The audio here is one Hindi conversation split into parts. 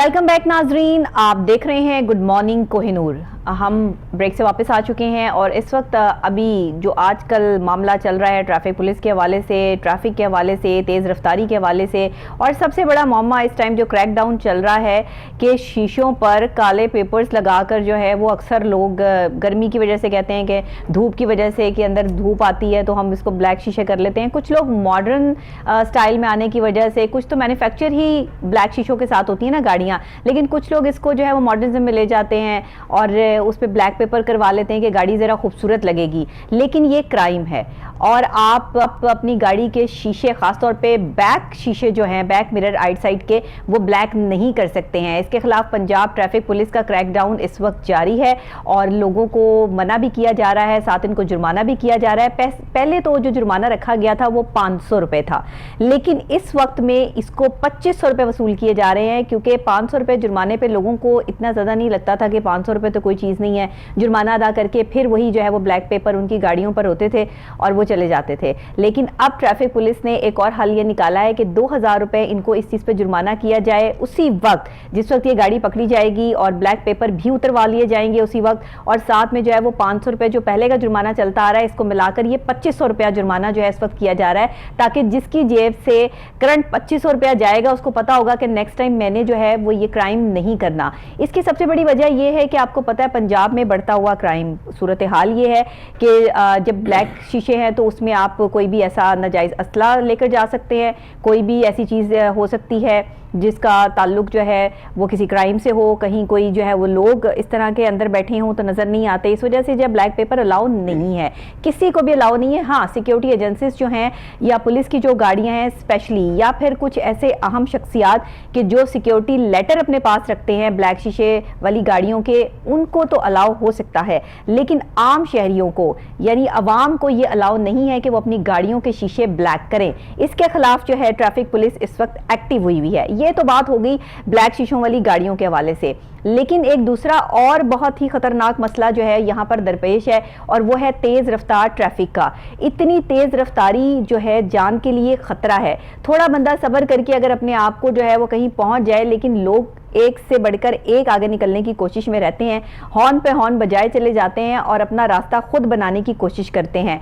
वेलकम बैक नाजरीन, आप देख रहे हैं गुड मॉर्निंग कोहिनूर। हम ब्रेक से वापस आ चुके हैं और इस वक्त अभी जो आजकल मामला चल रहा है ट्रैफिक पुलिस के हवाले से, ट्रैफिक के हवाले से, तेज़ रफ्तारी के हवाले से, और सबसे बड़ा मामला इस टाइम जो क्रैकडाउन चल रहा है कि शीशों पर काले पेपर्स लगाकर जो है वो अक्सर लोग गर्मी की वजह से कहते हैं कि धूप की वजह से कि अंदर धूप आती है तो हम इसको ब्लैक शीशे कर लेते हैं। कुछ लोग मॉडर्न स्टाइल में आने की वजह से, कुछ तो मैन्युफैक्चर ही ब्लैक शीशों के साथ होती है ना गाड़ियाँ, लेकिन कुछ लोग इसको जो है वो मॉडर्निज्म में ले जाते हैं और उस पर ब्लैक पेपर करवा लेते हैं कि गाड़ी ज़रा खूबसूरत लगेगी। लेकिन ये क्राइम है और आप अपनी गाड़ी के शीशे, खासतौर पे बैक शीशे जो हैं, बैक मिरर आइट साइड के, वो ब्लैक नहीं कर सकते हैं। इसके खिलाफ पंजाब ट्रैफिक पुलिस का क्रैकडाउन इस वक्त जारी है और लोगों को मना भी किया जा रहा है, साथ इनको जुर्माना भी किया जा रहा है। पहले तो जो जुर्माना रखा गया था वो 500 रुपये था, लेकिन इस वक्त में इसको 2500 रुपये वसूल किए जा रहे हैं, क्योंकि 500 रुपये जुर्माने पे लोगों को इतना ज़्यादा नहीं लगता था कि 500 रुपये तो कोई चीज़ नहीं है। जुर्माना अदा करके फिर वही जो है वो ब्लैक पेपर उनकी गाड़ियों पर होते थे और वो चले जाते थे। लेकिन अब ट्रैफिक पुलिस ने एक और हल ये निकाला है कि 2000 रुपये इनको इस चीज़ पे जुर्माना किया जाए उसी वक्त जिस वक्त ये गाड़ी पकड़ी जाएगी, और ब्लैक पेपर भी उतरवा लिए जाएंगे उसी वक्त, और साथ में जो है वो 500 रुपये जो पहले का जुर्माना चलता आ रहा है इसको मिलाकर ये 2500 रुपया जुर्माना जो है इस वक्त किया जा रहा है, ताकि जिसकी जेब से करंट 2500 रुपया जाएगा उसको पता होगा कि नेक्स्ट टाइम मैंने जो है वो ये क्राइम नहीं करना। इसकी सबसे बड़ी वजह यह है कि आपको पता है पंजाब में बढ़ता हुआ क्राइम, सूरत हाल ये है कि जब ब्लैक शीशे हैं तो उसमें आप कोई भी ऐसा नाजायज़ असला लेकर जा सकते हैं, कोई भी ऐसी चीज़ हो सकती है जिसका ताल्लुक जो है वो किसी क्राइम से हो, कहीं कोई जो है वो लोग इस तरह के अंदर बैठे हों तो नज़र नहीं आते। इस वजह से जब ब्लैक पेपर अलाउ नहीं है, किसी को भी अलाउ नहीं है। हाँ, सिक्योरिटी एजेंसीज जो हैं या पुलिस की जो गाड़ियां हैं स्पेशली, या फिर कुछ ऐसे अहम शख्सियात कि जो सिक्योरिटी लेटर अपने पास रखते हैं ब्लैक शीशे वाली गाड़ियों के, उनको तो अलाउ हो सकता है, लेकिन आम शहरियों को यानी अवाम को ये अलाउ नहीं है कि वो अपनी गाड़ियों के शीशे ब्लैक करें। इसके खिलाफ जो है ट्रैफिक पुलिस इस वक्त एक्टिव हुई है। ये तो बात हो गई ब्लैक शीशों वाली गाड़ियों के हवाले से, लेकिन एक दूसरा और बहुत ही खतरनाक मसला जो है यहाँ पर दरपेश है और वो है तेज रफ्तार ट्रैफिक का। इतनी तेज रफ्तारी जो है जान के लिए खतरा है। थोड़ा बंदा सब्र करके अगर अपने आप को जो है वो कहीं पहुंच जाए, लेकिन लोग एक से बढ़कर एक आगे निकलने की कोशिश में रहते हैं, हॉर्न पे हॉर्न बजाए चले जाते हैं और अपना रास्ता खुद बनाने की कोशिश करते हैं।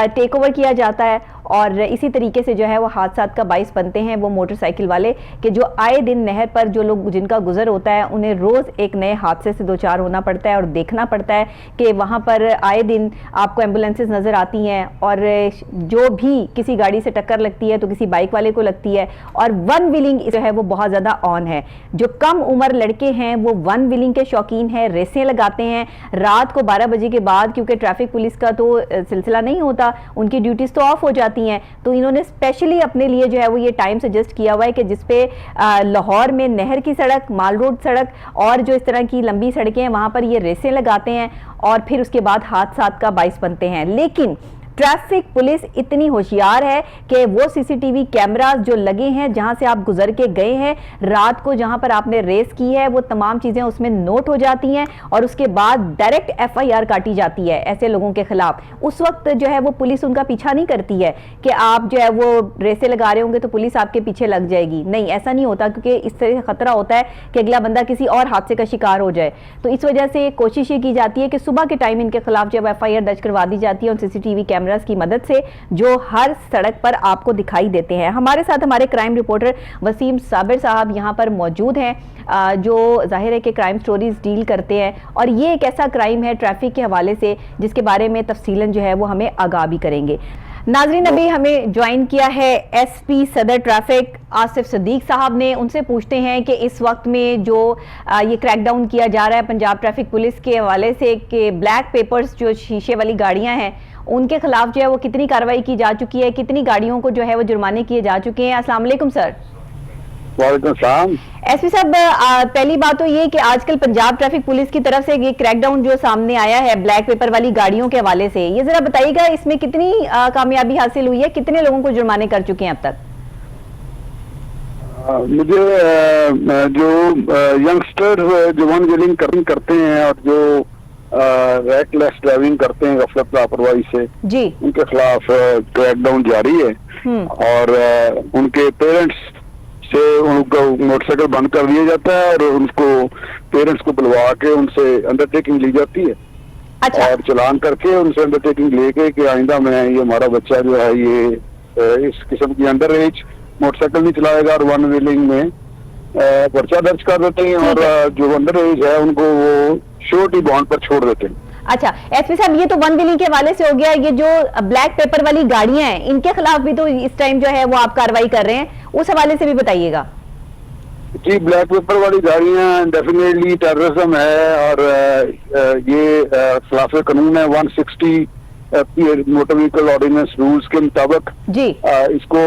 टेक ओवर किया जाता है और इसी तरीके से जो है वो हादसात का बाइस बनते हैं वो मोटरसाइकिल वाले, कि जो आए दिन नहर पर जो लोग जिनका गुजर होता है उन्हें रोज़ एक नए हादसे से दो चार होना पड़ता है और देखना पड़ता है कि वहाँ पर आए दिन आपको एम्बुलेंसेज नज़र आती हैं और जो भी किसी गाड़ी से टक्कर लगती है तो किसी बाइक वाले को लगती है। और वन व्हीलिंग जो है वो बहुत ज़्यादा ऑन है। जो कम उम्र लड़के हैं वो वन व्हीलिंग के शौकीन हैं, रेसें लगाते हैं रात को 12 बजे के बाद, क्योंकि ट्रैफिक पुलिस का तो सिलसिला नहीं होता, उनकी ड्यूटीज तो ऑफ हो जाती हैं। तो इन्होंने स्पेशली अपने लिए जो है वो ये टाइम सजेस्ट किया हुआ है कि जिसपे लाहौर में नहर की सड़क, माल रोड सड़क और जो इस तरह की लंबी सड़कें हैं वहां पर ये रेसें लगाते हैं और फिर उसके बाद हादसात का बाइस बनते हैं। लेकिन ट्रैफिक पुलिस इतनी होशियार है कि वो सीसीटीवी कैमरास जो लगे हैं जहां से आप गुजर के गए हैं, रात को जहां पर आपने रेस की है, वो तमाम चीजें उसमें नोट हो जाती हैं और उसके बाद डायरेक्ट एफआईआर काटी जाती है ऐसे लोगों के खिलाफ। उस वक्त जो है वो पुलिस उनका पीछा नहीं करती है कि आप जो है वो रेसे लगा रहे होंगे तो पुलिस आपके पीछे लग जाएगी। नहीं, ऐसा नहीं होता, क्योंकि इस तरह से खतरा होता है कि अगला बंदा किसी और हादसे का शिकार हो जाए। तो इस वजह से कोशिश ये की जाती है कि सुबह के टाइम इनके खिलाफ जब एफआईआर दर्ज करवा दी जाती है उन सीसीटीवी कैमरा की मदद से जो हर सड़क पर आपको दिखाई देते हैं। हमारे साथ हमारे क्राइम रिपोर्टर वसीम साबिर साहब यहां पर मौजूद हैं, जो जाहिर है कि क्राइम स्टोरीज डील करते हैं और ये एक ऐसा क्राइम है ट्रैफिक के हवाले से जिसके बारे में तफसीलन जो है वो हमें आगाह भी करेंगे। नाजरीन, अभी हमें ज्वाइन किया है एसपी सदर ट्रैफिक आसिफ सदीक साहब ने। उनसे पूछते हैं कि इस वक्त में जो ये क्रैकडाउन किया जा रहा है पंजाब ट्रैफिक पुलिस के हवाले से कि ब्लैक पेपर्स जो शीशे वाली गाड़ियां हैं उनके खिलाफ जो है वो कितनी कार्रवाई की जा चुकी है, कितनी गाड़ियों को जो है वो जुर्माने किए जा चुके हैं। अस्सलाम वालेकुम सर। वालेकुम सलाम। एसपी साहब, पहली बात तो ये कि आजकल पंजाब ट्रैफिक पुलिस की तरफ से ये क्रैकडाउन जो सामने आया है ब्लैक पेपर वाली गाड़ियों के हवाले से, ये जरा बताइएगा इसमें कितनी कामयाबी हासिल हुई है, कितने लोगों को जुर्माने कर चुके हैं अब तक? मुझे जो यंगस्टर जो वन व्हीलिंग करते हैं और जो रेकलेस ड्राइविंग करते हैं गफलत लापरवाही से जी, उनके खिलाफ क्रैकडाउन जारी है और उनके पेरेंट्स से उनको मोटरसाइकिल बंद कर दिया जाता है और उनको पेरेंट्स को बुलवा के उनसे अंडरटेकिंग ली जाती है। अच्छा। और चलान करके उनसे अंडरटेकिंग लेके कि आइंदा में ये हमारा बच्चा जो है ये इस किस्म की अंडर एज मोटरसाइकिल नहीं चलाएगा, और वन व्हीलिंग में पर्चा दर्ज कर देते हैं और जो अंडर एज है उनको वो श्योरिटी बॉन्ड पर छोड़ देते हैं। अच्छा एसपी साहब, ये तो वन व्हीलिंग के हवाले से हो गया। ये जो ब्लैक पेपर वाली गाड़ियां हैं इनके खिलाफ भी तो इस टाइम जो है वो आप कार्रवाई कर रहे हैं, उस हवाले से भी बताइएगा। जी, ब्लैक पेपर वाली गाड़ियां डेफिनेटली टेररिज्म है और ये खिलाफ कानून है 160 मोटर व्हीकल ऑर्डिनेंस रूल्स के मुताबिक जी इसको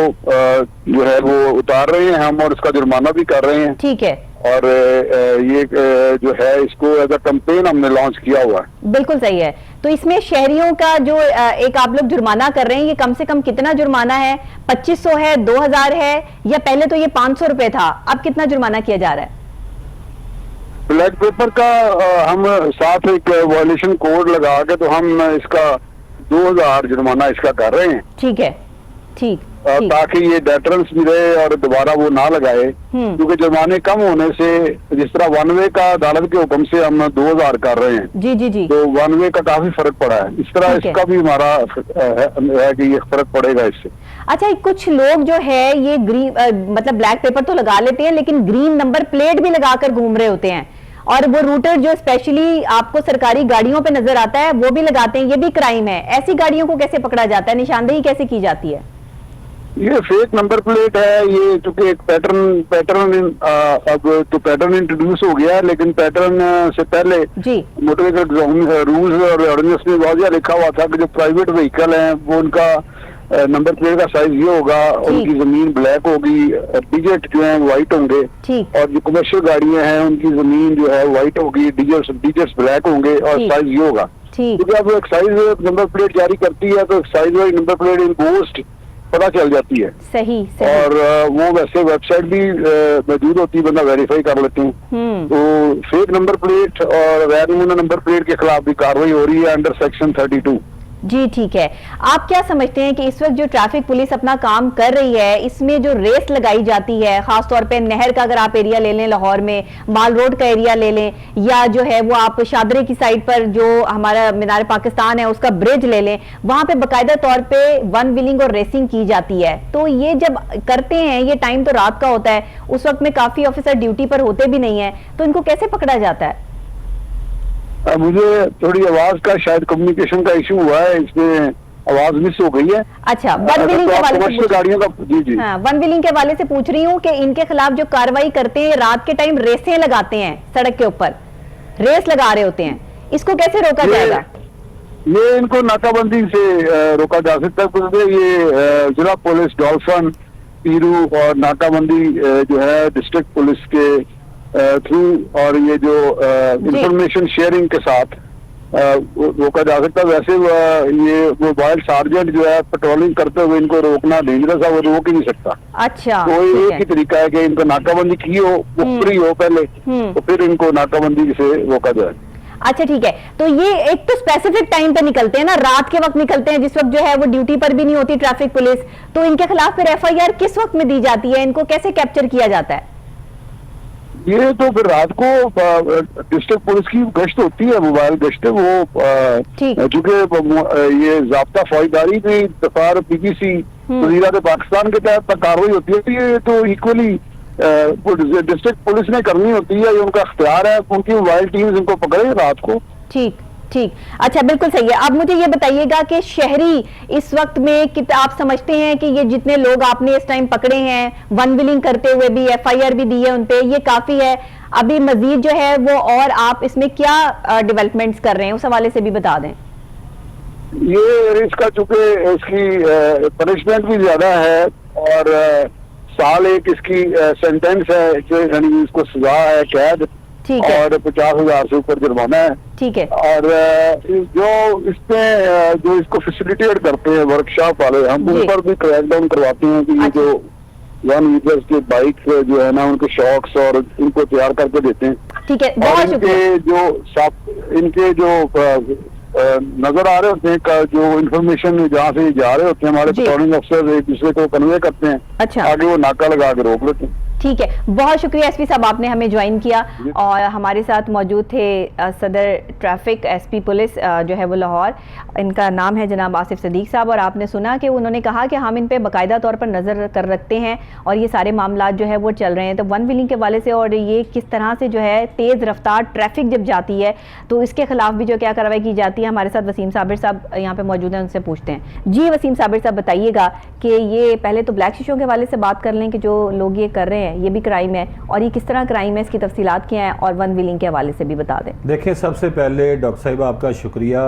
जो है वो उतार रहे हैं हम और इसका जुर्माना भी कर रहे हैं। ठीक है। और ये जो है इसको एज अ कैंपेन हमने लॉन्च किया हुआ है। बिल्कुल सही है। तो इसमें शहरियों का जो एक आप लोग जुर्माना कर रहे हैं, ये कम से कम कितना जुर्माना है? 2500 है, 2000 है, या पहले तो ये 500 रुपए था, अब कितना जुर्माना किया जा रहा है? ब्लैक पेपर का हम साथ एक वायलेशन कोड लगा के तो हम इसका 2000 जुर्माना इसका कर रहे हैं। ठीक है, ठीक। ताकि ये डेटरेंस भी रहे और दोबारा वो ना लगाए, क्योंकि जुर्माने कम होने से जिस तरह वन वे का अदालत के हुक्म से हम 2000 कर रहे हैं। जी जी जी। तो वन वे का काफी फर्क पड़ा है, इस तरह इसका भी हमारा है कि ये फर्क पड़ेगा इससे। अच्छा, कुछ लोग जो है ये ग्रीन मतलब ब्लैक पेपर तो लगा लेते हैं लेकिन ग्रीन नंबर प्लेट भी लगाकर घूम रहे होते हैं, और वो रूटर जो स्पेशली आपको सरकारी गाड़ियों पे नजर आता है वो भी लगाते हैं, ये भी क्राइम है। ऐसी गाड़ियों को कैसे पकड़ा जाता है, निशानदेही कैसे की जाती है? ये फेक नंबर प्लेट है, ये चूंकि एक पैटर्न अब तो पैटर्न इंट्रोड्यूस हो गया है, लेकिन पैटर्न से पहले जी मोटर व्हीकल रूल्स और ऑर्डिनेंस में वाजिया लिखा हुआ था कि जो प्राइवेट व्हीकल हैं वो उनका नंबर प्लेट का साइज ये होगा, उनकी जमीन ब्लैक होगी, डिजिट जो है व्हाइट होंगे, और जो कमर्शियल गाड़ियां हैं उनकी जमीन जो है व्हाइट होगी, डिजिट्स ब्लैक होंगे और साइज ये होगा। क्योंकि अब एक साइज नंबर प्लेट जारी करती है तो size wise number plate imposed पता चल जाती है। सही। और वो वैसे वेबसाइट भी मौजूद होती है, बंदा वेरीफाई कर लेते हैं। तो फेक नंबर प्लेट और गैर नमूना नंबर प्लेट के खिलाफ भी कार्रवाई हो रही है अंडर सेक्शन 32। जी ठीक है। आप क्या समझते हैं कि इस वक्त जो ट्रैफिक पुलिस अपना काम कर रही है, इसमें जो रेस लगाई जाती है, खासतौर पे नहर का अगर आप एरिया ले लें, लाहौर में माल रोड का एरिया ले लें, या जो है वो आप शादरे की साइड पर जो हमारा मीनार पाकिस्तान है उसका ब्रिज ले लें, वहां पे बाकायदा तौर पे वन व्हीलिंग और रेसिंग की जाती है। तो ये जब करते हैं, ये टाइम तो रात का होता है, उस वक्त में काफी ऑफिसर ड्यूटी पर होते भी नहीं है, तो इनको कैसे पकड़ा जाता है? मुझे थोड़ी आवाज का शायद कम्युनिकेशन का इशू हुआ है, इसमें आवाज मिस हो गई है। अच्छा, वन व्हीलिंग के हवाले से गाड़ियों का जी हाँ, वन व्हीलिंग के हवाले से पूछ रही हूँ कि इनके खिलाफ जो कार्रवाई करते हैं, रात के टाइम रेसें लगाते हैं, सड़क के ऊपर रेस लगा रहे होते हैं, इसको कैसे रोका जाएगा? ये इनको नाकाबंदी से रोका जा सकता है, क्योंकि ये जिला पुलिस डॉल्फिन पीरू और नाकाबंदी जो है डिस्ट्रिक्ट पुलिस के थ्रू और ये जो इंफॉर्मेशन शेयरिंग के साथ रोका जा सकता है। वैसे ये मोबाइल सार्जेंट जो है पेट्रोलिंग करते हुए इनको रोकना डेंजरस है, वो रोक ही नहीं सकता। अच्छा, तो एक ही तरीका है कि इनको नाकाबंदी की हो, वो फ्री हो पहले, तो फिर इनको नाकाबंदी से रोका जाए। अच्छा ठीक है। तो ये एक तो स्पेसिफिक टाइम पे निकलते हैं ना, रात के वक्त निकलते हैं जिस वक्त जो है वो ड्यूटी पर भी नहीं होती ट्रैफिक पुलिस, तो इनके खिलाफ फिर FIR किस वक्त में दी जाती है, इनको कैसे कैप्चर किया जाता है? ये तो फिर रात को डिस्ट्रिक्ट पुलिस की गश्त होती है, मोबाइल गश्त, वो चूंकि ये ज़ाब्ता फौजदारी भी दफार PPC वज़ीरात पाकिस्तान के तहत कार्रवाई होती है, तो ये तो इक्वली डिस्ट्रिक्ट पुलिस ने करनी होती है, ये उनका अख्तियार है, उनकी मोबाइल टीम्स इनको पकड़े रात को। ठीक ठीक, अच्छा बिल्कुल सही है। अब मुझे ये बताइएगा कि शहरी इस वक्त में आप समझते हैं कि ये जितने लोग आपने इस टाइम पकड़े हैं, वन व्हीलिंग करते हुए भी FIR भी दी है उनपे, ये काफी है? अभी मजीद जो है वो और आप इसमें क्या डेवलपमेंट्स कर रहे हैं, उस हवाले से भी बता दें। ये इसका चूंकि इसकी पनिशमेंट भी ज्यादा है और साल एक इसकी सेंटेंस है, यानी इसको सजा है कैद, और 50,000 से ऊपर जुर्माना है। ठीक है। और जो इसमें जो इसको फैसिलिटेट करते हैं वर्कशॉप वाले, हम उन पर भी क्रैकडाउन करवाते हैं कि ये जो वन व्हीलर्स के बाइक जो है ना, उनके शॉक्स और इनको तैयार करके देते हैं। ठीक है, और इनके जो नजर आ रहे होते हैं का जो इन्फॉर्मेशन जहाँ से जा रहे होते हैं, हमारे पेट्रोलिंग अफसर एक दूसरे को कन्वे करते हैं। अच्छा। आगे वो नाका लगा के रोक लेते हैं। ठीक है, बहुत शुक्रिया एसपी साहब, आपने हमें ज्वाइन किया। और हमारे साथ मौजूद थे सदर ट्रैफिक एसपी पुलिस जो है वो लाहौर, इनका नाम है जनाब आसिफ सदीक साहब। और आपने सुना कि उन्होंने कहा कि हम इन पे बाकायदा तौर पर नज़र कर रखते हैं और ये सारे मामला जो है वो चल रहे हैं। तो वन व्हीलिंग के वाले से और ये किस तरह से जो है तेज़ रफ्तार ट्रैफिक जब जाती है तो इसके खिलाफ भी जो क्या कार्रवाई की जाती है, हमारे साथ वसीम साबिर साहब यहाँ पे मौजूद हैं, उनसे पूछते हैं। जी वसीम साबिर साहब, बताइएगा कि ये पहले तो ब्लैक शीशों के वाले से बात कर लें कि जो लोग ये कर रहे हैं ये भी क्राइम है, और ये किस तरह क्राइम है, इसकी तफसीलात क्या है, और वन व्हीलिंग के हवाले से भी बता दें। देखिए, सबसे पहले डॉक्टर साहिबा आपका शुक्रिया।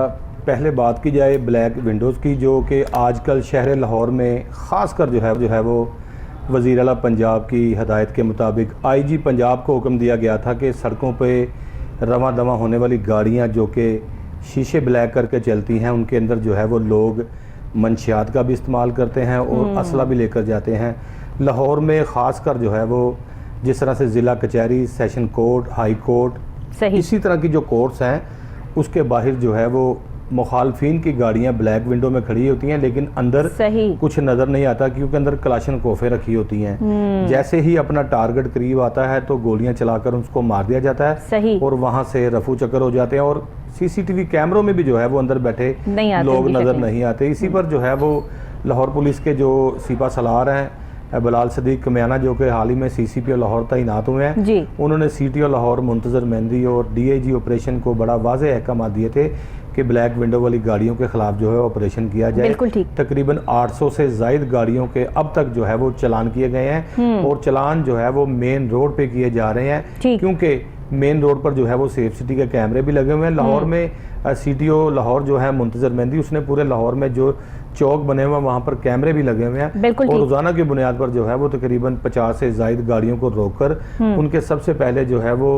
पहले बात की जाए ब्लैक विंडोज़ की, जो कि आजकल शहर लाहौर में ख़ासकर जो है वो वज़ीर आला पंजाब की हदायत के मुताबिक आईजी पंजाब को हुक्म दिया गया था कि सड़कों पे रवां दवां होने वाली गाड़ियां जो कि शीशे ब्लैक करके चलती हैं, उनके अंदर जो है वो लोग मंशियात का भी इस्तेमाल करते हैं और असला भी लेकर जाते हैं। लाहौर में ख़ासकर जो है वो जिस तरह से ज़िला कचहरी, सेशन कोर्ट, हाई कोर्ट, इसी तरह की जो कोर्ट्स हैं उसके बाहर जो है वो मुखालफिन की गाड़ियां ब्लैक विंडो में खड़ी होती हैं, लेकिन अंदर कुछ नज़र नहीं आता क्योंकि अंदर कलाशन कोफे रखी होती हैं। जैसे ही अपना टारगेट करीब आता है तो गोलियां चलाकर उसको मार दिया जाता है और वहां से रफू चक्कर हो जाते हैं। और सीसीटीवी कैमरों में भी जो है वो अंदर बैठे लोग नज़र नहीं आते। इसी पर जो है वो लाहौर पुलिस के जो सिपा सलार हैं बिलाल सदीक कमियाना, जो कि हाल ही में CCPO लाहौर तैनात हुए हैं, उन्होंने CTO लाहौर मुंतजर मेहंदी और DIG ऑपरेशन को बड़ा वाज़ेह अहकाम दिए थे कि ब्लैक विंडो वाली गाड़ियों के खिलाफ जो है ऑपरेशन किया जाए। तकरीबन 800 से ज़ायद गाड़ियों के अब तक जो है वो चालान किए गए हैं और चालान जो है वो मेन रोड पे किए जा रहे हैं, क्योंकि मेन रोड पर जो है वो सेफ सिटी के कैमरे भी लगे हुए हैं। लाहौर में CTO लाहौर जो है मुंतजर मेहंदी, उसने पूरे लाहौर में जो चौक बने हुए हैं वहाँ पर कैमरे भी लगे हुए हैं और रोज़ाना की बुनियाद पर जो है वो तकरीबन 50 से ज़ायद गाड़ियों को रोककर उनके सबसे पहले जो है वो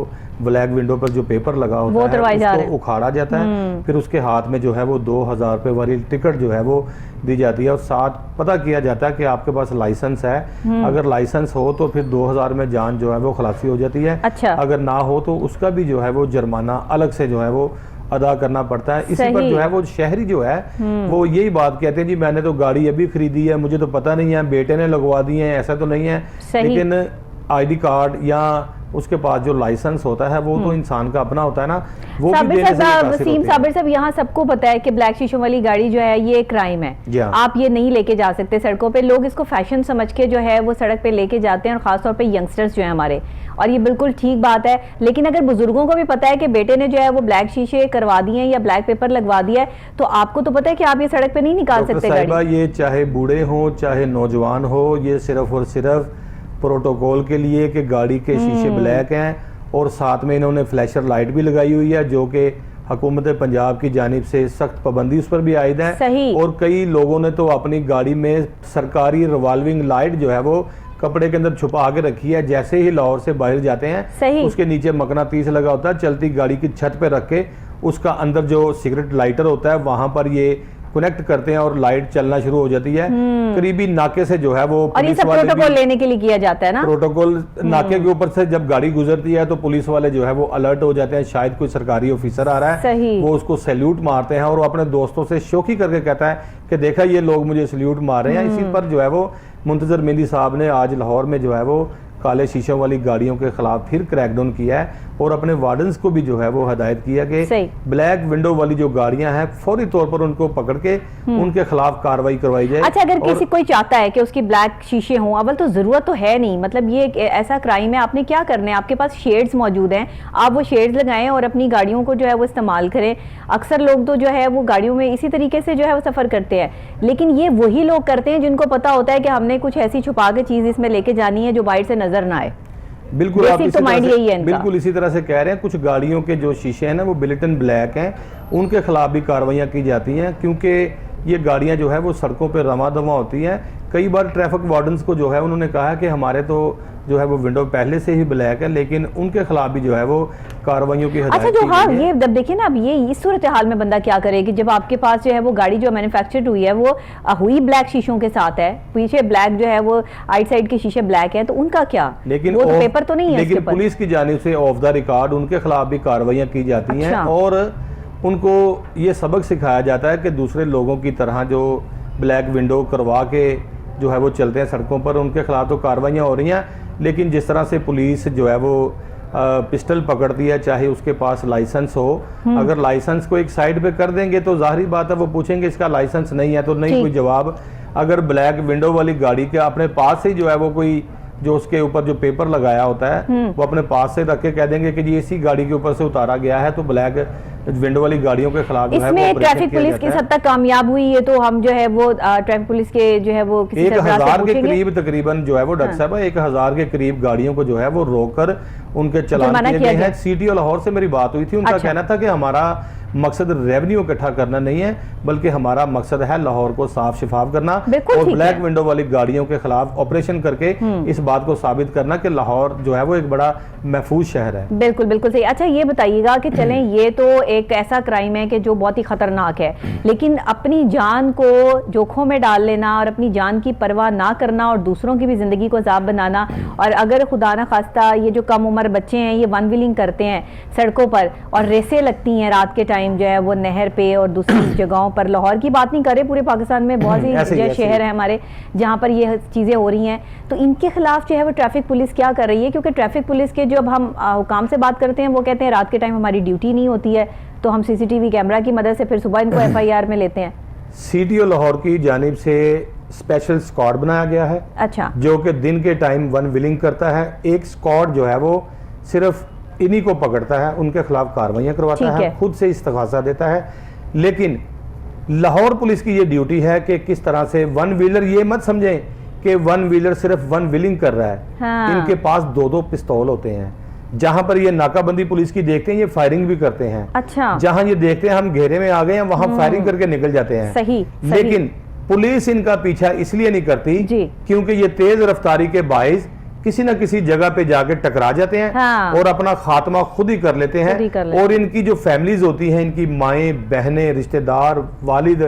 ब्लैक विंडो पर जो पेपर लगा होता है उसको उखाड़ा जाता है। फिर उसके हाथ में जो है वो 2000 रुपये वाली टिकट जो है वो दी जाती है और साथ पता किया जाता है कि आपके पास लाइसेंस है। अगर लाइसेंस हो तो फिर 2000 में जान जो है वो खलासी हो जाती है। अगर ना हो तो उसका भी जो है वो जुर्माना अलग से जो है वो अदा करना पड़ता है। इसी पर जो है वो शहरी जो है वो यही बात कहते हैं, जी मैंने तो गाड़ी अभी खरीदी है, मुझे तो पता नहीं है, बेटे ने लगवा दी है, ऐसा तो नहीं है। लेकिन ID कार्ड या उसके पास जो लाइसेंस होता है वो तो इंसान का अपना होता है ना, वो भी देने से वसीम साबिर साहब, यहाँ सबको पता है कि ब्लैक शीशों वाली गाड़ी जो है ये क्राइम है, आप ये नहीं लेके जा सकते सड़कों पे। लोग इसको फैशन समझ के जो है वो सड़क पे लेके जाते हैं, और खासतौर पे यंगस्टर्स जो है हमारे, और ये बिल्कुल ठीक बात है। लेकिन अगर बुजुर्गों को भी पता है कि बेटे ने जो है वो ब्लैक शीशे करवा दिए हैं या ब्लैक पेपर लगवा दिया है, तो आपको तो पता है कि आप ये सड़क पे नहीं निकाल सकते गाड़ी। ये चाहे बूढ़े हो चाहे नौजवान हो, ये सिर्फ और सिर्फ प्रोटोकॉल के लिए कि गाड़ी के शीशे ब्लैक हैं, और साथ में इन्होंने फ्लैशर लाइट भी लगाई हुई है जो कि हुकूमत पंजाब की जानिब से सख्त पाबंदी उस पर भी आयद है। और कई लोगों ने तो अपनी गाड़ी में सरकारी रिवॉल्विंग लाइट जो है वो कपड़े के अंदर छुपा के रखी है। जैसे ही लाहौर से बाहर जाते हैं उसके नीचे मकनातीस लगा होता है, चलती गाड़ी की छत पे रख के उसका अंदर जो सिगरेट लाइटर होता है वहां पर ये कनेक्ट करते हैं और लाइट चलना शुरू हो जाती है। करीबी नाके से जो है वो और ये सब प्रोटोकॉल लेने के लिए किया जाता है ना, प्रोटोकॉल नाके के ऊपर से जब गाड़ी गुजरती है तो पुलिस वाले जो है वो अलर्ट हो जाते हैं, शायद कोई सरकारी ऑफिसर आ रहा है, वो उसको सैल्यूट मारते हैं और वो अपने दोस्तों से शौकी करके कहता है कि देखा ये लोग मुझे सैल्यूट मार रहे हैं। इसी पर जो है वो मुंतजर मेहंदी साहब ने आज लाहौर में जो है वो काले शीशों वाली गाड़ियों के खिलाफ फिर क्रैकडाउन किया है और अपने वार्डन्स को भी जो है वो हदायत किया कि ब्लैक विंडो वाली जो गाड़ियां हैं फौरी तौर पर उनको पकड़ के उनके खिलाफ कार्रवाई करवाई जाए। अच्छा, अगर किसी कोई चाहता है कि उसकी ब्लैक शीशे हों, अवल तो जरूरत तो है नहीं, मतलब ये ऐसा क्राइम है, आपने क्या करना है, आपके पास शेड्स मौजूद हैं, आप वो शेड्स लगाएं और अपनी गाड़ियों को जो है वो इस्तेमाल करें। अक्सर लोग तो जो है वो गाड़ियों में इसी तरीके से जो है वो सफर करते हैं, लेकिन ये वही लोग करते हैं जिनको पता होता है कि हमने कुछ ऐसी छुपा के चीज इसमें लेके जानी है जो बाहर से नजर ना आए। बिल्कुल आप बिल्कुल इसी तरह से कह रहे हैं। कुछ गाड़ियों के जो शीशे हैं ना वो बिल्टन ब्लैक हैं, उनके खिलाफ भी कार्रवाइयाँ की जाती हैं क्योंकि ये गाड़ियाँ जो है वो सड़कों पर रवां दवां होती हैं। कई बार ट्रैफिक वार्डन्स को जो है उन्होंने कहा कि हमारे तो जो है वो विंडो पहले से ही ब्लैक है, लेकिन उनके खिलाफ भी जो है वो कार्रवाइयों की अच्छा जो हाँ ये जब देखिए ना, अब ये इस सूरत हाल में बंदा क्या करे कि जब आपके पास जो है वो गाड़ी जो मैन्युफैक्चर्ड हुई है वो हुई ब्लैक शीशों के साथ है, पीछे ब्लैक जो है वो आइट साइड के शीशे ब्लैक है, तो उनका क्या, लेकिन वो तो पेपर तो नहीं है, लेकिन पुलिस की जानिब से ऑफ द रिकॉर्ड उनके खिलाफ भी कार्रवाइयाँ की जाती हैं और उनको ये सबक सिखाया जाता है कि दूसरे लोगों की तरह जो ब्लैक विंडो करवा के जो है वो चलते हैं सड़कों पर, उनके खिलाफ तो कार्रवाइयाँ हो रही हैं। लेकिन जिस तरह से पुलिस जो है वो पिस्टल पकड़ती है, चाहे उसके पास लाइसेंस हो, अगर लाइसेंस को एक साइड पे कर देंगे तो जाहिर बात है वो पूछेंगे इसका लाइसेंस नहीं है तो नहीं कोई जवाब। अगर ब्लैक विंडो वाली गाड़ी के अपने पास से जो है वो कोई जो उसके ऊपर जो पेपर लगाया होता है वो अपने पास से रख के कह देंगे कि ये इसी गाड़ी के ऊपर से उतारा गया है, तो ब्लैक विंडो वाली गाड़ियों के खिलाफ जो है वो इसमें ट्रैफिक पुलिस किस हद तक कामयाब हुई है, तो हम जो है वो ट्रैफिक पुलिस के जो है वो किसी 1000 के करीब तकरीबन जो है वो डॉक्टर साहब 1000 के करीब गाड़ियों को जो है वो रोककर उनके चालान किए गए हैं। सिटी और लाहौर से मेरी बात हुई थी, उनका कहना था कि हमारा मकसद रेवेन्यू इकट्ठा करना नहीं है, बल्कि हमारा मकसद है लाहौर को साफ शिफाफ करना और ब्लैक विंडो वाली गाड़ियों के खिलाफ ऑपरेशन करके इस बात को साबित करना कि लाहौर जो है वो एक बड़ा महफूज शहर है। बिल्कुल बिल्कुल सही। अच्छा ये बताइएगा कि चलें ये तो एक ऐसा क्राइम है कि जो बहुत ही खतरनाक है, लेकिन अपनी जान को जोखों में डाल लेना और अपनी जान की परवाह ना करना और दूसरों की भी जिंदगी को अजाब बनाना, और अगर खुदा ना खास्ता ये जो कम उम्र बच्चे हैं ये वन व्हीलिंग करते हैं सड़कों पर और रेसें लगती हैं रात के टाइम जो है वो नहर पे और दूसरी जगहों पर, लाहौर की बात नहीं कर रहे, पूरे पाकिस्तान में बहुत सी शहर है हमारे जहां पर ये चीजें हो रही हैं, तो इनके खिलाफ जो है वो ट्रैफिक पुलिस क्या कर रही है? क्योंकि ट्रैफिक पुलिस के जब हम हुकाम से बात करते हैं वो कहते हैं रात के टाइम हमारी ड्यूटी नहीं होती है, तो हम सीसीटीवी कैमरा की मदद से फिर सुबह इनको FIR में लेते हैं। सिटी और लाहौर की जानिब से स्पेशल स्क्वाड बनाया गया है, अच्छा, जो कि दिन के टाइम वन व्हीलिंग करता है। एक स्क्वाड जो है वो सिर्फ इन्हीं को पकड़ता है, उनके खिलाफ कार्रवाइयां करवाता है, खुद से इस्तगासा देता है। लेकिन लाहौर पुलिस की ये ड्यूटी है कि किस तरह से वन व्हीलर, ये मत समझें कि वन व्हीलर सिर्फ वन व्हीलिंग कर रहा है, हाँ। इनके पास 2-2 पिस्तौल होते हैं। जहां पर ये नाकाबंदी पुलिस की देखते हैं ये फायरिंग भी करते हैं, अच्छा, जहां ये देखते हैं हम घेरे में आ गए हैं वहां फायरिंग करके निकल जाते हैं। सही, लेकिन पुलिस इनका पीछा इसलिए नहीं करती क्योंकि ये तेज रफ्तारी के बाइस किसी न किसी जगह पे जाके टकरा जाते हैं, हाँ। और अपना खात्मा खुद ही कर लेते हैं। और इनकी जो फैमिलीज होती हैं, इनकी माएं, बहनें, रिश्तेदार, वालिद,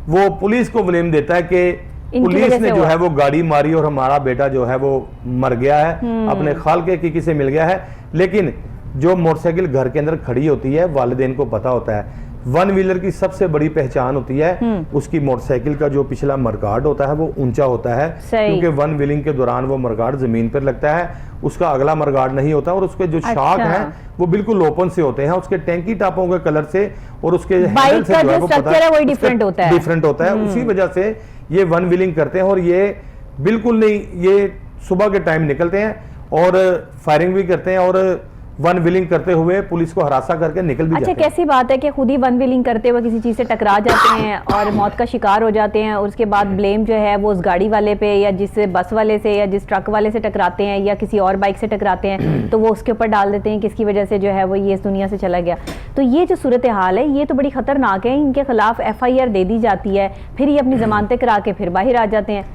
वो पुलिस को ब्लेम देता है कि पुलिस ने जो है वो गाड़ी मारी और हमारा बेटा जो है वो मर गया है, अपने खालके की किसे मिल गया है। लेकिन जो मोटरसाइकिल घर के अंदर खड़ी होती है वालिदैन को पता होता है वन व्हीलर की सबसे बड़ी पहचान होती है उसकी मोटरसाइकिल का जो पिछला मरगार्ड होता है वो ऊंचा होता है, क्योंकि वन व्हीलिंग के दौरान वो मरगार्ड जमीन पर लगता है, उसका अगला मरगार्ड नहीं होता, और उसके जो शाख हैं वो बिल्कुल ओपन से होते हैं, उसके टैंकी टापों के कलर से और उसके हैंडल से जो है वो पता है डिफरेंट होता है। उसी वजह से ये वन व्हीलिंग करते हैं, और ये बिल्कुल नहीं, ये सुबह के टाइम निकलते हैं और फायरिंग भी करते हैं और वन व्हीलिंग करते हुए पुलिस को हरासा करके निकल भी जाते हैं। कैसी बात है कि खुद ही वन व्हीलिंग करते हुए किसी चीज से टकरा जाते हैं और मौत का शिकार हो जाते हैं, और उसके बाद ब्लेम जो है वो उस गाड़ी वाले पे या जिस बस वाले से या जिस ट्रक वाले से टकराते हैं या किसी और बाइक से टकराते हैं तो वो उसके ऊपर डाल देते हैं किसकी वजह से जो है वो ये इस दुनिया से चला गया। तो ये जो सूरत हाल है ये तो बड़ी खतरनाक है, इनके खिलाफ FIR दे दी जाती है, फिर ये अपनी जमानतें करा के फिर बाहर आ जाते हैं,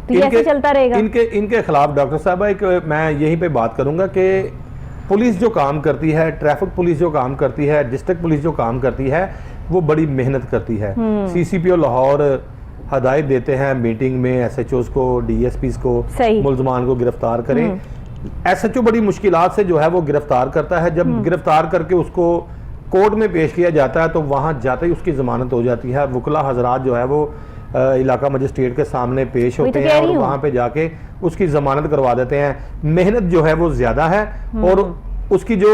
तो ये ऐसे चलता रहेगा। इनके खिलाफ डॉक्टर साहब एक मैं यहीं पे बात करूंगा कि पुलिस जो काम करती है, ट्रैफिक पुलिस जो काम करती है, डिस्ट्रिक्ट पुलिस जो काम करती है, वो बड़ी मेहनत करती है। CCPO लाहौर हदायत देते हैं मीटिंग में SHOs को, DSPs को, मुलजमान को गिरफ्तार करें। SHO बड़ी मुश्किलात से जो है वो गिरफ्तार करता है, जब गिरफ्तार करके उसको कोर्ट में पेश किया जाता है तो वहाँ जाते ही उसकी जमानत हो जाती है। वकला हजरात जो है वो इलाका मजिस्ट्रेट के सामने पेश होते हैं और वहाँ पे जाके उसकी जमानत करवा देते हैं। मेहनत जो है वो ज्यादा है और उसकी जो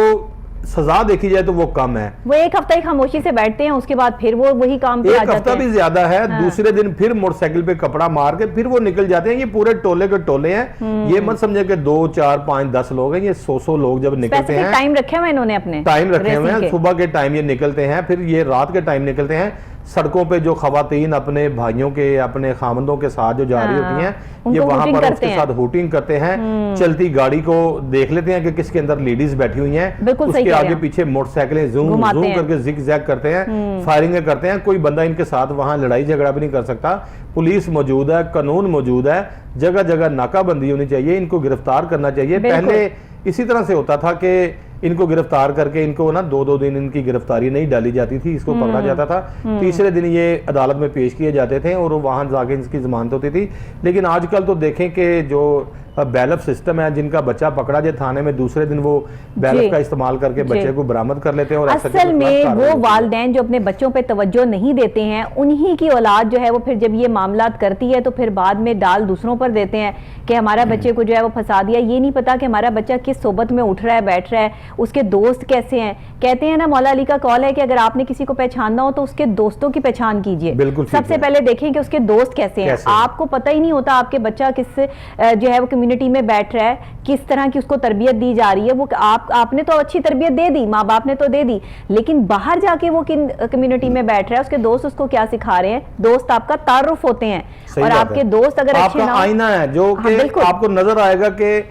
सजा देखी जाए तो वो कम है। वो एक हफ्ता ही खामोशी से बैठते हैं, उसके बाद फिर वो वही काम पे आ जाते हैं। एक हफ्ता भी ज्यादा है, हाँ। दूसरे दिन फिर मोटरसाइकिल पे कपड़ा मार के फिर वो निकल जाते हैं। ये पूरे टोले के टोले हैं, ये मत समझे कि 2, 4, 5, 10 लोग हैं, ये 100 लोग जब निकलते हैं। टाइम रखे हुए इन्होंने, अपने टाइम रखे हुए हैं, सुबह के टाइम ये निकलते हैं, फिर ये रात के टाइम निकलते हैं। सड़कों पे जो खवातीन अपने भाइयों के, अपने खामंदों के साथ जो जा रही होती हैं, ये वहां पर उसके साथ हुटिंग करते हैं। चलती गाड़ी को देख लेते हैं कि किसके अंदर लेडीज बैठी हुई हैं, उसके आगे पीछे मोटरसाइकिलें जूम करके जिग जैग करते हैं, फायरिंग करते हैं। कोई बंदा इनके साथ वहां लड़ाई झगड़ा भी नहीं कर सकता। पुलिस मौजूद है, कानून मौजूद है, जगह जगह नाकाबंदी होनी चाहिए, इनको गिरफ्तार करना चाहिए। पहले इसी तरह से होता था कि इनको गिरफ्तार करके इनको ना 2-2 दिन इनकी गिरफ्तारी नहीं डाली जाती थी, इसको पकड़ा जाता था, तीसरे दिन ये अदालत में पेश किए जाते थे और वहां जाके इसकी जमानत होती थी। लेकिन आजकल तो देखें कि जो बैलफ सिस्टम है, जिनका बच्चा पकड़ा जाए थाने में, दूसरे दिन वो बैलफ का इस्तेमाल करके बच्चे को बरामद कर लेते हैं। और असल में वो वालिदैन जो अपने बच्चों पे तवज्जो नहीं देते हैं, उन्हीं की औलाद जो है वो फिर जब ये मामलात करती है तो फिर बाद में डाल दूसरों पर देते हैं कि हमारा बच्चे को जो है वो फंसा दिया। ये नहीं पता कि हमारा बच्चा किस सोबत में उठ रहा है, बैठ रहा है, उसके दोस्त कैसे हैं। कहते हैं ना, मौला अली का कौल है कि अगर आपने किसी को पहचानना हो तो उसके दोस्तों की पहचान कीजिए। सबसे पहले देखें कि उसके दोस्त कैसे हैं। आपको पता ही नहीं होता आपके बच्चा किस जो है वो कम्युनिटी में बैठ रहा है, किस तरह की उसको तरबियत दी जा रही है। वो आपने तो अच्छी तरबियत दे दी, माँ बाप ने तो दे दी, लेकिन बाहर जाके वो किन कम्युनिटी में बैठ रहा है, उसके दोस्त उसको क्या सिखा रहे हैं। दोस्त आपका तारुफ होते हैं, और आपके दोस्त अगर अच्छे ना हो, आईना है जो कि आपको नजर आएगा कि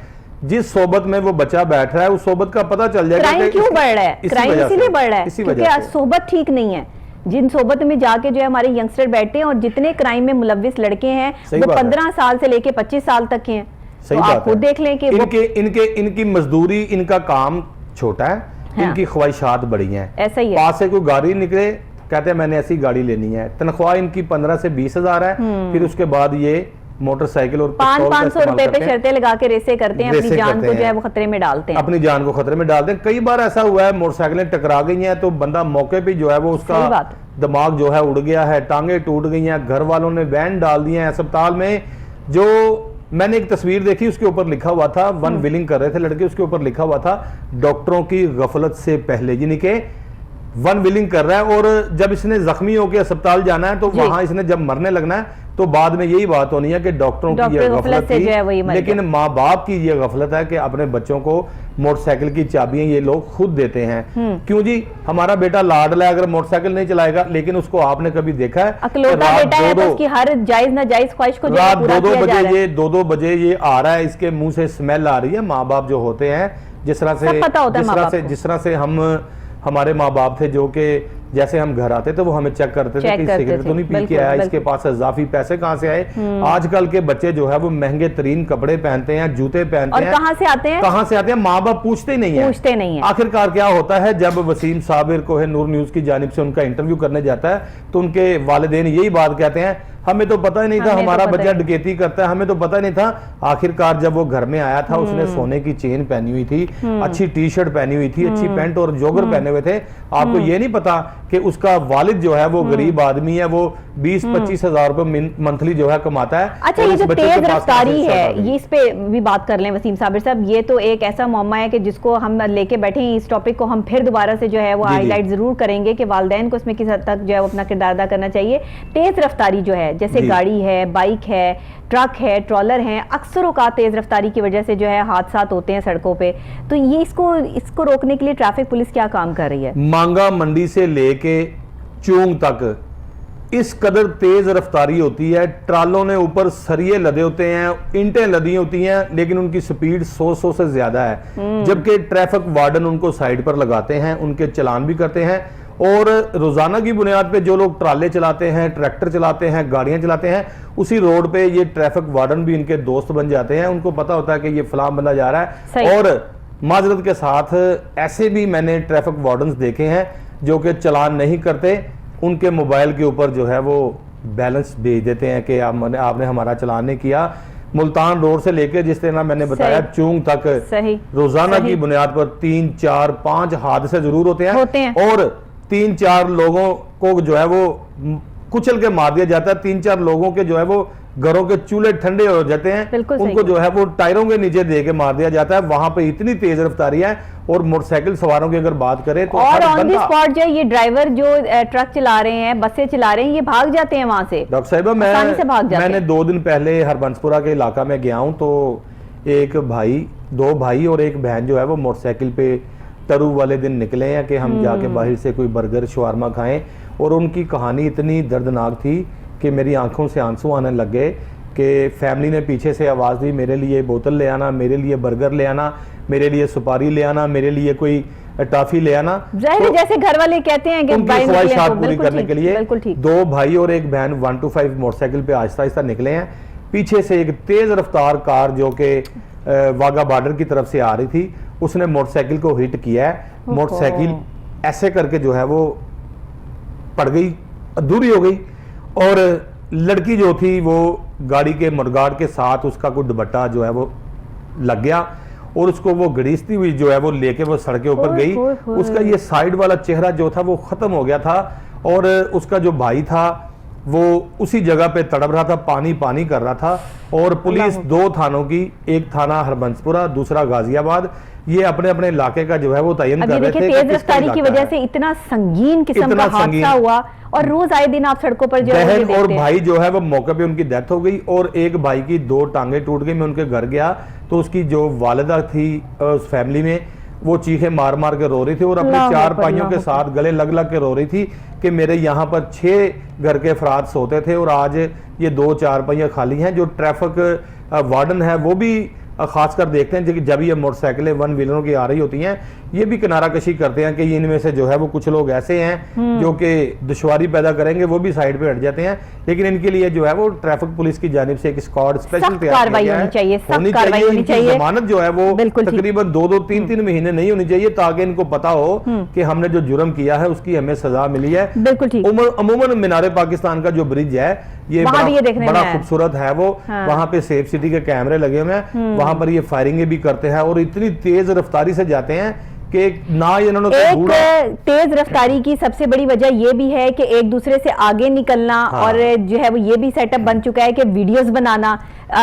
जिस सोबत में वो बच्चा बैठ रहा है उस सोबत का पता चल जाएगा। क्राइम क्यों बढ़ रहा है? क्राइम इसीलिए बढ़ रहा है क्योंकि सोबत ठीक नहीं है। जिन सोबत में जाके जो है हमारे यंगस्टर बैठते हैं, और जितने क्राइम में मुलविस लड़के हैं वो 15 साल से लेके 25 साल तक के हैं। तो आप खुद देख लें कि इनकी मजदूरी, इनका काम छोटा है, इनकी ख्वाहिशात बड़ी हैं। ऐसा ही है। पास से कोई गाड़ी निकले, कहते हैं मैंने ऐसी गाड़ी लेनी है, तनख्वाह इनकी 15 से 20 हजार है, फिर उसके बाद ये मोटरसाइकिल और 500 रुपए पे शर्तें लगा के रेसे करते हैं, अपनी जान को जो है वो खतरे में डालते हैं, अपनी जान को खतरे में डालते हैं। कई बार ऐसा हुआ है मोटरसाइकिलें टकरा गई हैं तो बंदा मौके पे जो है वो उसका दिमाग जो है उड़ गया है, टांगे टूट गई हैं, घर वालों ने वैन डाल दी है अस्पताल में। जो मैंने एक तस्वीर देखी, उसके ऊपर लिखा हुआ था, वन विलिंग कर रहे थे लड़के, उसके ऊपर लिखा हुआ था डॉक्टरों की गफलत से पहले, यानी कि वन विलिंग कर रहा है, और जब इसने जख्मी होकर अस्पताल जाना है तो वहां इसने जब मरने लगना है तो बाद में यही बात होनी है कि डॉक्टरों की ये गफलत थी, लेकिन माँ बाप की ये गफलत है कि अपने बच्चों को मोटरसाइकिल की चाबियां ये लोग खुद देते हैं। क्यों जी? हमारा बेटा लाडला है, अगर मोटरसाइकिल नहीं चलाएगा, लेकिन उसको आपने कभी देखा है अकलौता बेटा है तो उसकी हर जायज नाजायज ख्वाहिश को रात 2-2 बजे ये आ रहा है, इसके मुंह से स्मेल आ रही है। माँ बाप जो होते हैं, जिस तरह से हम हमारे माँ बाप थे जो कि जैसे हम घर आते थे वो हमें चेक करते थे कि सिगरेट तो नहीं पी के आया, इसके पास इजाफी पैसे कहाँ से आए। आजकल के बच्चे जो है वो महंगे तरीन कपड़े पहनते हैं, जूते पहनते हैं, कहाँ से आते हैं माँ बाप पूछते ही नहीं है। आखिरकार क्या होता है, जब वसीम साबिर कोहिनूर न्यूज की जानिब से उनका इंटरव्यू करने जाता है तो उनके वालिदैन यही बात कहते हैं, हमें तो पता ही नहीं था हमारा बच्चा डकैती करता है, हमें तो पता नहीं था। आखिरकार जब वो घर में आया था, उसने सोने की चेन पहनी हुई थी, अच्छी टी शर्ट पहनी हुई थी, अच्छी पैंट और जोगर पहने हुए थे। आपको ये नहीं पता कि उसका वालिद जो है वो गरीब आदमी है, वो 20-25 हजार रुपए मंथली जो है कमाता है। अच्छा, ये जो तेज रफ्तारी है, ये इस पे भी बात कर लें वसीम साबिर साहब। ये तो एक ऐसा मौमा है कि जिसको हम लेके बैठे हैं, इस टॉपिक को हम फिर दोबारा से जो है वो हाईलाइट जरूर करेंगे कि वालिदैन को इसमें किस हद तक जो है वो अपना किरदार अदा करना चाहिए। तेज रफ्तारी जो है, जैसे गाड़ी है, बाइक है, ट्रक है, ट्रॉलर है, अक्सर औकात तेज रफ्तारी की वजह से जो है हादसा होते हैं सड़कों पे। तो ये इसको रोकने के लिए ट्रैफिक पुलिस क्या काम कर रही है? मांगा मंडी से लेके चूंग तक इस कदर तेज रफ्तारी होती है, ट्रालों ने ऊपर सरिये लदे होते हैं, ईंटें लदी होती हैं, लेकिन उनकी स्पीड 100 से ज्यादा है, जबकि ट्रैफिक वार्डन उनको साइड पर लगाते हैं, उनके चलान भी करते हैं। और रोजाना की बुनियाद पे जो लोग ट्राले चलाते हैं, ट्रैक्टर चलाते हैं, गाड़ियां चलाते हैं, उसी रोड पे ये ट्रैफिक वार्डन भी इनके दोस्त बन जाते हैं। उनको पता होता है कि ये फलां बंदा जा रहा है। और माजरत के साथ ऐसे भी मैंने ट्रैफिक वार्डन्स देखे हैं जो कि चलान नहीं करते, उनके मोबाइल के ऊपर जो है वो बैलेंस भेज देते हैं कि आपने हमारा चलान नहीं किया। मुल्तान रोड से लेकर जिस तरह मैंने बताया चूंग तक रोजाना की बुनियाद पर 3, 4, 5 हादसे जरूर होते हैं। और 3-4 लोगों को जो है वो कुचल के मार दिया जाता है। 3-4 लोगों के जो है वो घरों के चूल्हे ठंडे हो जाते हैं, उनको जो है वो टायरों के नीचे दे के मार दिया जाता है। वहां पे इतनी तेज रफ्तारी है। और मोटरसाइकिल सवारों की अगर बात करें तो और ऑन द स्पॉट जो ये ड्राइवर जो ट्रक चला रहे हैं, बसें चला रहे हैं, ये भाग जाते हैं वहां से। डॉक्टर साहिबा, मैंने 2 दिन पहले हरबंसपुरा के इलाका में गया हूं, तो एक भाई, 2 भाई और एक बहन जो है वो मोटरसाइकिल पे तरु वाले दिन निकले हैं कि हम जाके बाहर से कोई बर्गर शवारमा खाएं। और उनकी कहानी इतनी दर्दनाक थी कि मेरी आंखों से आंसू आने लग गए कि फैमिली ने पीछे से आवाज़ दी, मेरे लिए बोतल ले आना, मेरे लिए बर्गर ले आना, मेरे लिए सुपारी ले आना, मेरे लिए कोई टॉफी ले आना। तो जैसे घर वाले कहते हैं कि उनकी ख्वाहिशात पूरी करने के लिए 2 भाई और एक बहन 125 मोटरसाइकिल पे आहिस्ता आहिस्ता निकले हैं। पीछे से एक तेज रफ्तार कार जो कि वाघा बॉर्डर की तरफ से आ रही थी, उसने मोटरसाइकिल को हिट किया है। मोटरसाइकिल ऐसे करके जो है वो पड़ गई, अधूरी हो गई। और लड़की जो थी वो गाड़ी के मुडगार्ड के साथ उसका कोई दुपट्टा जो है वो लग गया और उसको वो घड़ीसती हुई जो है वो लेके वो सड़क के ऊपर गई। उसका ये साइड वाला चेहरा जो था वो खत्म हो गया था और उसका जो भाई था वो उसी जगह पे तड़प रहा था, पानी पानी कर रहा था। और पुलिस 2 थानों की, एक थाना हरबंसपुरा, दूसरा गाजियाबाद, ये अपने अपने इलाके का जो है वो तयन कर रहे थे। तेज रफ्तारी की वजह से इतना संगीन किस्म का हादसा हुआ और रोज आए दिन आप सड़कों पर जो है बहन और भाई जो है वो मौके पे उनकी डेथ हो गई और एक भाई की 2 टांगे टूट गई। मैं उनके घर गया तो उसकी जो वालिदा थी उस फैमिली में, वो चीखे मार मार के रो रही थी और अपने 4 भाइयों के साथ गले लग लग के रो रही थी कि मेरे यहाँ पर 6 घर के अफराद सोते थे और आज ये 2 4 खाली हैं। जो ट्रैफिक वार्डन है वो भी खासकर देखते हैं जब ये मोटरसाइकिलें 1 व्हीलरों की आ रही होती हैं, ये भी किनारा कशी करते हैं कि इनमें से जो है वो कुछ लोग ऐसे हैं जो कि दुश्वारी पैदा करेंगे, वो भी साइड पे हट जाते हैं। लेकिन इनके लिए जो है वो ट्रैफिक पुलिस की जानिब से एक स्क्वाड स्पेशल तैयार किया गया है। होनी चाहिए। जमानत जो है वो तकरीबन 2-2 3-3 महीने नहीं होनी चाहिए ताकि इनको पता हो कि हमने जो जुर्म किया है उसकी हमें सजा मिली है। अमूमन मीनारे पाकिस्तान का जो ब्रिज है ये बड़ा खूबसूरत है, वो वहां पे सेफ सिटी के कैमरे लगे हुए हैं, वहां पर ये फायरिंगे भी करते हैं और इतनी तेज रफ्तारी से जाते हैं कि ना इन्होंने एक तेज रफ्तारी की सबसे बड़ी वजह ये भी है कि एक दूसरे से आगे निकलना। और जो है वो ये भी सेटअप बन चुका है कि वीडियोस बनाना,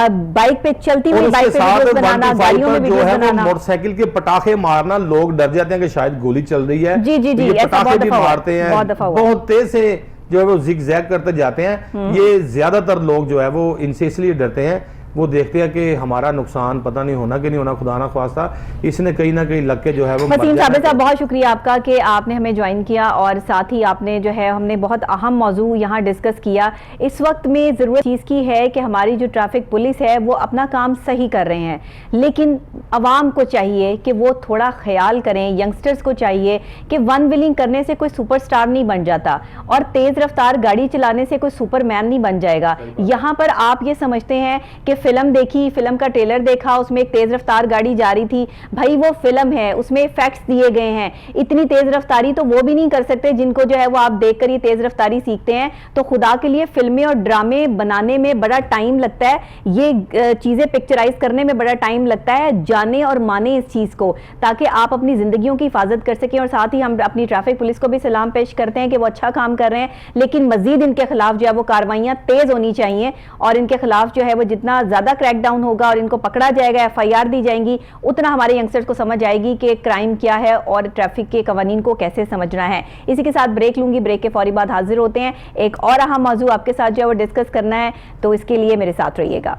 बाइक पे चलती हुई बाइक पे वीडियोस बनाना, गाड़ियों में वीडियोस बनाना, मोटरसाइकिल के पटाखे मारना। लोग डर जाते हैं कि शायद गोली चल रही है। जी जी जी, पटाखे भी मारते हैं, बहुत तेज से जो है वो जिग-जैग करते जाते हैं। ये ज्यादातर लोग जो है वो इनसे इसलिए डरते हैं, वो देखते हैं कि हमारा नुकसान पता नहीं होना कि नहीं होना, खुदा ना ख्वास्ता इसने कहीं ना कहीं लग के जो है वो। वसीम साबिर साहब, बहुत शुक्रिया आपका कि आपने हमें ज्वाइन किया और साथ ही आपने जो है हमने बहुत अहम मौजू यहाँ डिस्कस किया। इस वक्त में ज़रूरत चीज़ की है कि हमारी जो ट्रैफिक पुलिस है वो अपना काम सही कर रहे हैं, लेकिन आवाम को चाहिए कि वो थोड़ा ख्याल करें। यंगस्टर्स को चाहिए कि 1 व्हीलिंग करने से कोई सुपरस्टार नहीं बन जाता और तेज़ रफ्तार गाड़ी चलाने से कोई सुपरमैन नहीं बन जाएगा। यहाँ पर आप ये समझते हैं कि फिल्म देखी, फिल्म का ट्रेलर देखा, उसमें एक तेज रफ्तार गाड़ी जा रही थी, भाई वो फिल्म है, उसमें इफेक्ट्स दिए गए हैं। इतनी तेज रफ्तारी तो वो भी नहीं कर सकते जिनको जो है वो आप देखकर ये तेज रफ्तारी सीखते हैं। तो खुदा के लिए फिल्में और ड्रामे बनाने में बड़ा टाइम लगता है, ये चीजें पिक्चराइज करने में बड़ा टाइम लगता है। जाने और माने इस चीज को ताकि आप अपनी जिंदगियों की हिफाजत कर सकें। और साथ ही हम अपनी ट्रैफिक पुलिस को भी सलाम पेश करते हैं कि वो अच्छा काम कर रहे हैं, लेकिन मजीद इनके खिलाफ जो है वो कार्रवाइयां तेज होनी चाहिए और इनके खिलाफ जो है वो जितना ज्यादा क्रैकडाउन होगा और इनको पकड़ा जाएगा, FIR दी जाएंगी, उतना हमारे यंगस्टर्स को समझ आएगी कि क्राइम क्या है और ट्रैफिक के कवानीन को कैसे समझना है। इसी के साथ ब्रेक लूंगी, ब्रेक के फौरी बाद हाजिर होते हैं। एक और अहम मौजू आपके साथ जो है वो डिस्कस करना है, तो इसके लिए मेरे साथ रहिएगा।